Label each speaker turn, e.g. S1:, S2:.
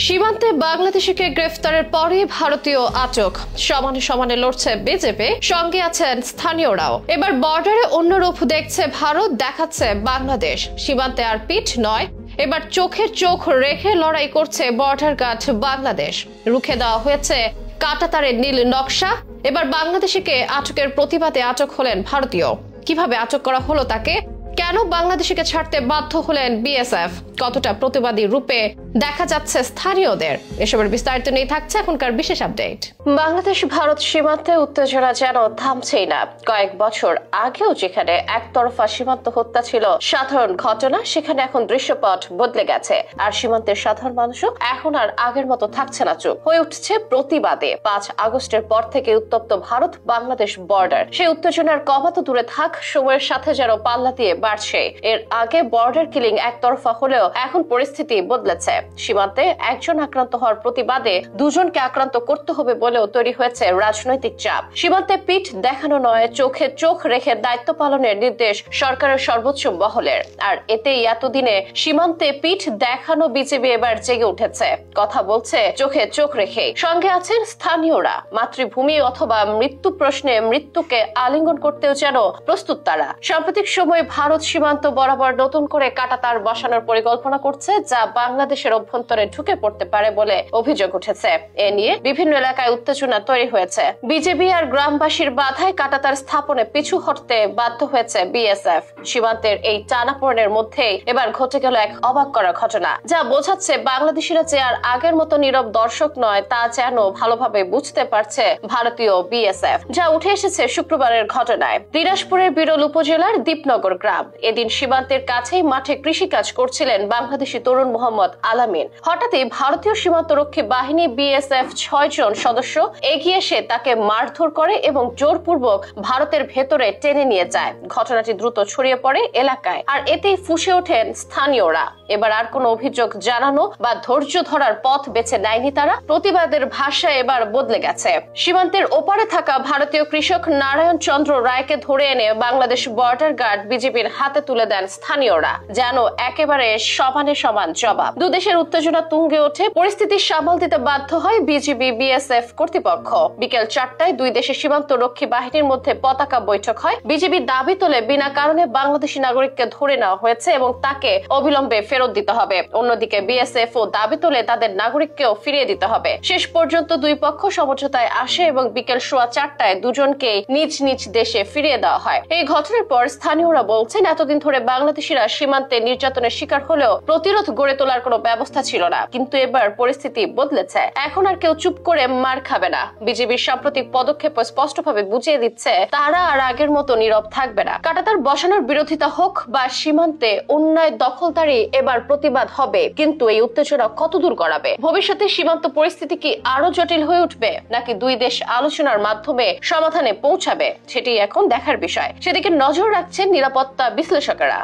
S1: সীমান্তে বাংলাদেশিকে গ্রেফতারের পরে ভারতীয় আটক। সমানে সমানে লড়ছে বিজেপি, সঙ্গে আছেন স্থানীয়রাও। এবার বর্ডারে অন্য রূপ দেখছে ভারত, দেখাচ্ছে বাংলাদেশ। সীমান্তে আর পিঠ নয়, এবার চোখে চোখ রেখে লড়াই করছে বর্ডার গার্ড বাংলাদেশ। রুখে দেওয়া হয়েছে কাঁটাতারের নীল নকশা। এবার বাংলাদেশিকে আটকের প্রতিবাদে আটক হলেন ভারতীয়। কিভাবে আটক করা হলো তাকে, কেন বাংলাদেশিকে ছাড়তে বাধ্য হলেন বিএসএফ, কতটা প্রতিবাদী রূপে দেখা যাচ্ছে স্থানীয়দের, এসবের বিস্তারিত নিয়ে থাকছে এখনকার বিশেষ আপডেট। বাংলাদেশ ভারত সীমান্তে উত্তেজনা যেন থামছেই না। কয়েক বছর আগেও যেখানে একতরফা সীমান্ত হত্যা ছিল সাধারণ ঘটনা, সেখানে এখন দৃশ্যপট বদলে গেছে। আর সীমান্তের সাধারণ মানুষও এখন আর আগের মতো থাকছে না, চুপ হয়ে উঠছে প্রতিবাদে। 5 আগস্টের পর থেকে উত্তপ্ত ভারত বাংলাদেশ বর্ডার, সেই উত্তেজনার কমাতো দূরে থাক, সময়ের সাথে যেন পাল্লা দিয়ে বাড়ছে। এর আগে বর্ডার কিলিং একতরফা হলেও এখন পরিস্থিতি বদলেছে। সীমান্তে একজন আক্রান্ত হওয়ার প্রতিবাদে দুজনকে আক্রান্ত করতে হবে বলেও তৈরি হয়েছে রাজনৈতিক চাপ। সীমান্তে পিঠ দেখানো নয়, চোখে চোখ রেখে দায়িত্ব পালনের নির্দেশ সরকারের সর্বোচ্চ মহলের। আর এতেই এতদিনে সীমান্তে পিঠ দেখানো বিজেপি এবার জেগে উঠেছে, কথা বলছে চোখে চোখ রেখে। সঙ্গে আছেন স্থানীয়রা। মাতৃভূমি অথবা মৃত্যু প্রশ্নে মৃত্যুকে আলিঙ্গন করতেও যেন প্রস্তুত তারা। সাম্প্রতিক সময়ে ভারত সীমান্ত বরাবর নতুন করে কাঁটাতার বসানোর পরিকল্পনা করছে, যা বাংলাদেশের অভ্যন্তরে ঢুকে পড়তে পারে বলে অভিযোগ উঠেছে। এ নিয়ে বিভিন্ন এলাকায় উত্তেজনা তৈরি হয়েছে। বিজেপি আর গ্রামবাসীর বাধায় কাঁটাতার স্থাপনে পিছু হটতে বাধ্য হয়েছে বিএসএফ। সীমান্তের এই টানাপোড়েনের মধ্যেই এবার ঘটে গেল এক অবাক করা ঘটনা, যা বোঝাচ্ছে বাংলাদেশিরা যে আর আগের মতো নীরব দর্শক নয়, তা যেন ভালোভাবে বুঝতে পারছে ভারতীয় বিএসএফ। যা উঠে এসেছে শুক্রবারের ঘটনায়। দিনাজপুরের বিরল উপজেলার দীপনগর গ্রাম। এদিন সীমান্তের কাছেই মাঠে কৃষিকাজ করছিলেন বাংলাদেশি তরুণ মোহাম্মদ আলামিন। হঠাৎই ভারতীয় সীমান্তরক্ষী বাহিনী বিএসএফ 6 জন সদস্য এগিয়ে এসে তাকে মারধর করে এবং জোরপূর্বক ভারতের ভেতরে টেনে নিয়ে যায়। ঘটনাটি দ্রুত ছড়িয়ে পড়ে এলাকায়, আর এতেই ফুঁসে ওঠেন স্থানীয়রা। এবার আর কোনো অভিযোগ জানানো বা ধৈর্য ধরার পথ বেছে নেয়নি তারা। প্রতিবাদের ভাষা এবার বদলে গেছে। সীমান্তের ওপারে থাকা ভারতীয় কৃষক নারায়ণ চন্দ্র রায়কে ধরে এনে বাংলাদেশ বর্ডার গার্ড বিজেপির হাতে তুলে দেন স্থানীয়রা, যেন একেবারে সমানে সমান জবাব। দুদেশের উত্তেজনা তুঙ্গে ওঠে। পরিস্থিতি সামাল দিতে বাধ্য হয় বিজিবি বিএসএফ কর্তৃপক্ষ। বিকেল 4টায় দুই দেশের সীমান্ত রক্ষী বাহিনীর মধ্যে পতাকা বৈঠক হয়। বিজেপি দাবি তোলে বিনা কারণে বাংলাদেশি নাগরিককে ধরে নেওয়া হয়েছে এবং তাকে অবিলম্বে ফেরত দিতে হবে। অন্যদিকে বিএসএফ ও দাবি তোলে তাদের নাগরিককেও ফিরিয়ে দিতে হবে। শেষ পর্যন্ত দুই পক্ষ সমঝোতায় আসে এবং বিকেল 4:15টায় দুজনকে নিজ নিজ দেশে ফিরিয়ে দেওয়া হয়। এই ঘটনার পর স্থানীয়রা বলছেন, এতদিন ধরে বাংলাদেশিরা সীমান্তে নির্যাতনের শিকার হলেও প্রতিরোধ গড়ে তোলার কোনো ব্যবস্থা ছিল না, কিন্তু এবার পরিস্থিতি বদলেছে। এখন আর কেউ চুপ করে মার খাবে না। বিজেপির সাম্প্রতিক পদক্ষেপ স্পষ্টভাবে বুঝিয়ে দিচ্ছে তারা আর আগের মতো নীরব থাকবে না। কাঁটাতার বসানোর বিরোধিতা হোক বা সীমান্তে অন্যায় দখলদারি, এবার প্রতিবাদ হবে। কিন্তু এই উত্তেজনা কতদূর গড়াবে? ভবিষ্যতে সীমান্ত পরিস্থিতি কি আরো জটিল হয়ে উঠবে, নাকি দুই দেশ আলোচনার মাধ্যমে সমাধানে পৌঁছাবে? সেটি এখন দেখার বিষয়। সেদিকে নজর রাখছেন নিরাপত্তা বিশ্লেষকেরা।